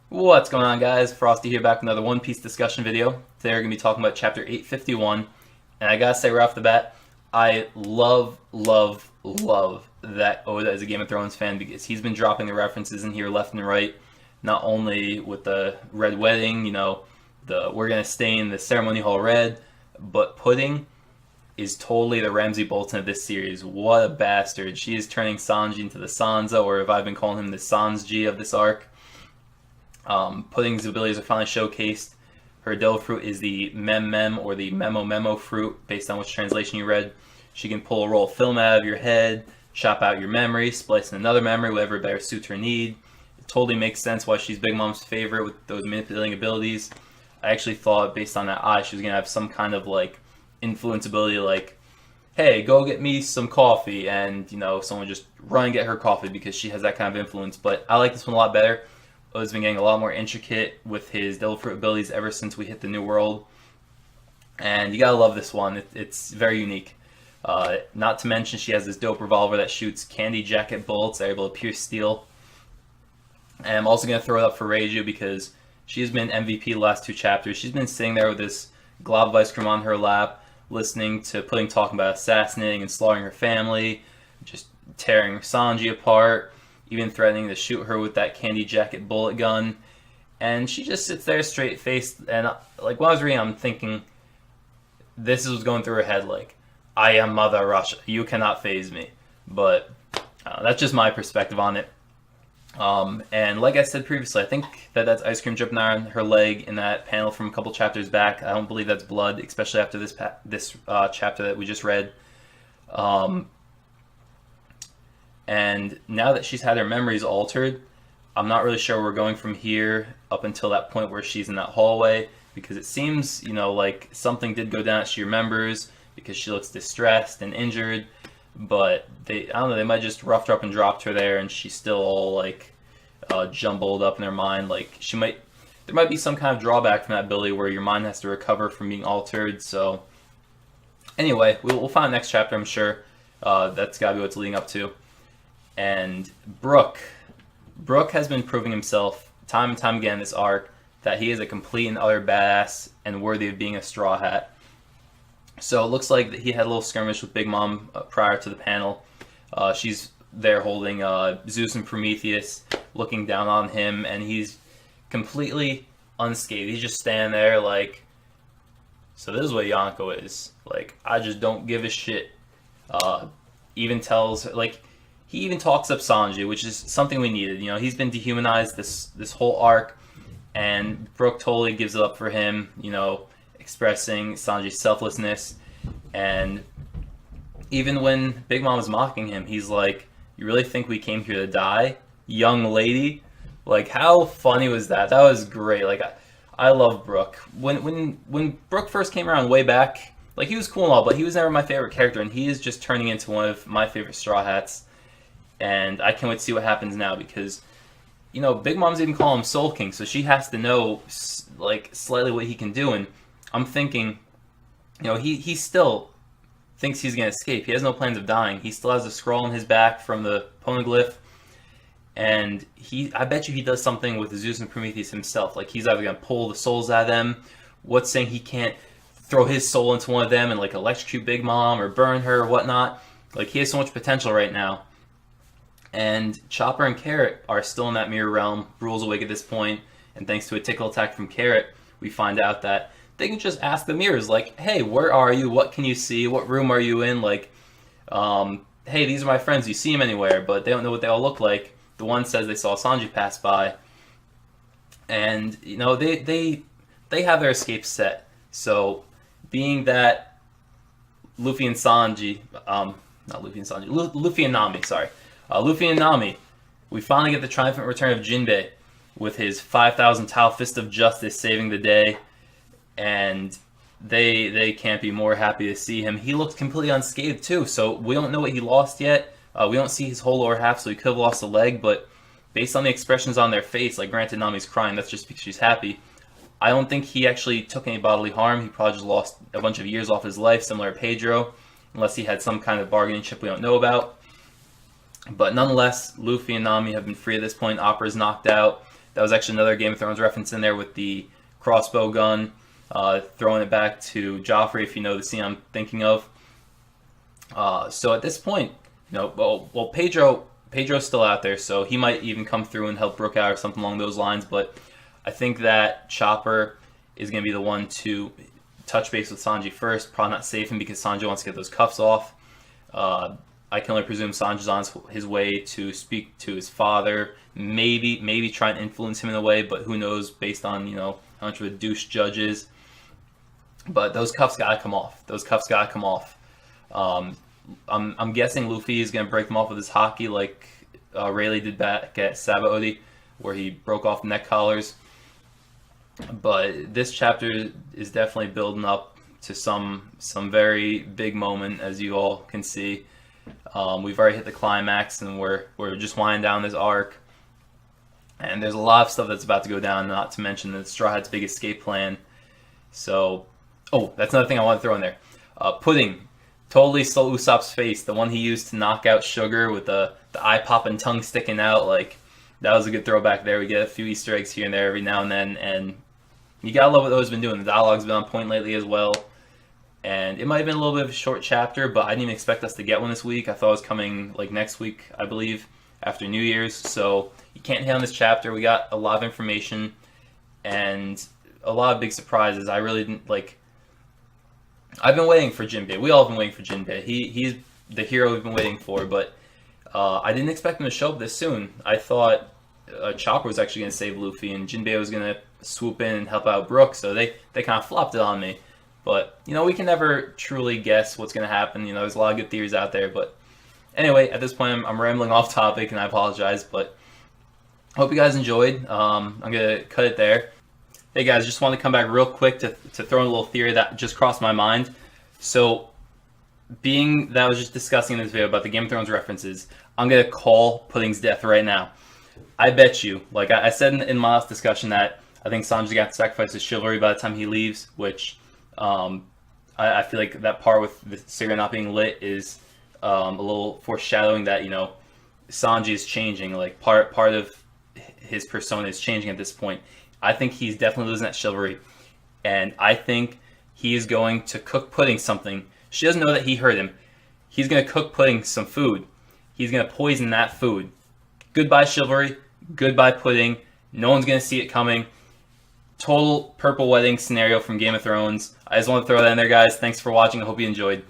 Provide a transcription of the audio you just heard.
What's going on, guys? Frosty here, back with another One Piece discussion video. Today we're going to be talking about chapter 851, and I gotta say right off the bat, I love that Oda is a Game of Thrones fan, because he's been dropping the references in here left and right, not only with the Red Wedding, the we're gonna stain the ceremony hall red, but Pudding is totally the Ramsay Bolton of this series. What a bastard. She is turning Sanji into the Sansa, or if I've been calling him the Sanji of this arc. Pudding's abilities are finally showcased. Her devil fruit is the Mem or the Memo fruit, based on which translation you read. She can pull a roll of film out of your head, chop out your memory, splice in another memory, whatever better suits her need. It totally makes sense why she's Big Mom's favorite with those manipulating abilities. I actually thought, based on that eye, she was going to have some kind of influence ability, like, hey, go get me some coffee, and someone just run and get her coffee, because she has that kind of influence. But I like this one a lot better. Oda's been getting a lot more intricate with his devil fruit abilities ever since we hit the New World, and you gotta love this one. It's very unique. Not to mention, she has this dope revolver that shoots candy jacket bullets that are able to pierce steel. And I'm also gonna throw it up for Reiju, because she's been MVP the last two chapters. She's been sitting there with this glob of ice cream on her lap, listening to Pudding talking about assassinating and slaughtering her family, just tearing Sanji apart, even threatening to shoot her with that candy jacket bullet gun. And she just sits there straight-faced, and when I was reading, I'm thinking, this is what's going through her head, I am Mother Russia, you cannot faze me. But that's just my perspective on it. And like I said previously, I think that's ice cream dripping on her leg in that panel from a couple chapters back. I don't believe that's blood, especially after this chapter that we just read. And now that she's had her memories altered, I'm not really sure where we're going from here up until that point where she's in that hallway, because it seems, like something did go down that she remembers, because she looks distressed and injured. But I don't know, they might just roughed her up and dropped her there, and she's still all jumbled up in her mind. There might be some kind of drawback from that ability where your mind has to recover from being altered. So anyway, we'll find the next chapter, I'm sure. That's gotta be what it's leading up to. And Brook has been proving himself time and time again this arc that he is a complete and utter badass and worthy of being a Straw Hat. So it looks like he had a little skirmish with Big Mom prior to the panel. She's there holding Zeus and Prometheus, looking down on him, and he's completely unscathed. He's just standing there so this is what Yonko is. I just don't give a shit. Even tells her, he even talks up Sanji, which is something we needed. He's been dehumanized this whole arc, and Brook totally gives it up for him, expressing Sanji's selflessness. And even when Big Mom is mocking him, he's like, you really think we came here to die, young lady? How funny was that? That was great. I love Brook. When Brook first came around way back, he was cool and all, but he was never my favorite character, and he is just turning into one of my favorite Straw Hats. And I can't wait to see what happens now, because, Big Mom's even calling him Soul King, so she has to know, slightly what he can do. And I'm thinking, he still thinks he's going to escape. He has no plans of dying. He still has a scroll on his back from the poneglyph. And I bet you he does something with Zeus and Prometheus himself. He's either going to pull the souls out of them. What's saying he can't throw his soul into one of them and, electrocute Big Mom or burn her or whatnot? He has so much potential right now. And Chopper and Carrot are still in that mirror realm. Brule's awake at this point, and thanks to a tickle attack from Carrot, we find out that they can just ask the mirrors, hey, where are you? What can you see? What room are you in? Hey, these are my friends. You see them anywhere? But they don't know what they all look like. The one says they saw Sanji pass by. And, they have their escape set. So, being that Luffy and Sanji, not Luffy and Sanji, Luffy and Nami, sorry. Luffy and Nami, we finally get the triumphant return of Jinbei with his 5,000 Tau Fist of Justice saving the day, and they can't be more happy to see him. He looks completely unscathed too, so we don't know what he lost yet. We don't see his whole lower half, so he could have lost a leg, but based on the expressions on their face, granted Nami's crying, that's just because she's happy. I don't think he actually took any bodily harm. He probably just lost a bunch of years off his life, similar to Pedro, unless he had some kind of bargaining chip we don't know about. But nonetheless, Luffy and Nami have been free at this point. Appa's knocked out. That was actually another Game of Thrones reference in there with the crossbow gun, throwing it back to Joffrey, if you know the scene I'm thinking of. So at this point, well, Pedro's still out there, so he might even come through and help Brook out or something along those lines. But I think that Chopper is going to be the one to touch base with Sanji first, probably not save him because Sanji wants to get those cuffs off. I can only presume Sanji's on his way to speak to his father, maybe try and influence him in a way, but who knows based on, how much of a douche Judge is. But those cuffs gotta come off. I'm guessing Luffy is gonna break them off with his haki like Rayleigh did back at Sabaody, where he broke off neck collars. But this chapter is definitely building up to some very big moment, as you all can see. We've already hit the climax, and we're just winding down this arc. And there's a lot of stuff that's about to go down, not to mention the Straw Hat's big escape plan. So, that's another thing I want to throw in there. Pudding totally stole Usopp's face, the one he used to knock out Sugar with the eye-popping tongue sticking out. Like, that was a good throwback there. We get a few Easter eggs here and there every now and then, and you gotta love what those been doing. The dialogue's been on point lately as well. And it might have been a little bit of a short chapter, but I didn't even expect us to get one this week. I thought it was coming like next week, I believe, after New Year's. So you can't hate on this chapter. We got a lot of information and a lot of big surprises. I really didn't like. I've been waiting for Jinbei. We all have been waiting for Jinbei. He's the hero we've been waiting for, but I didn't expect him to show up this soon. I thought Chopper was actually going to save Luffy and Jinbei was going to swoop in and help out Brook. So they kind of flopped it on me. But, we can never truly guess what's going to happen. There's a lot of good theories out there. But anyway, at this point, I'm rambling off topic, and I apologize. But I hope you guys enjoyed. I'm going to cut it there. Hey, guys, just want to come back real quick to throw in a little theory that just crossed my mind. So, being that I was just discussing in this video about the Game of Thrones references, I'm going to call Pudding's death right now. I bet you, like I said in my last discussion, that I think Sanji's got to sacrifice his chivalry by the time he leaves, which... I feel like that part with the cigarette not being lit is a little foreshadowing that Sanji is changing. Like part of his persona is changing at this point. I think he's definitely losing that chivalry, and I think he is going to cook Pudding something. She doesn't know that he heard him. He's going to cook Pudding some food. He's going to poison that food. Goodbye chivalry. Goodbye Pudding. No one's going to see it coming. Total purple wedding scenario from Game of Thrones. I just want to throw that in there, guys. Thanks for watching. I hope you enjoyed.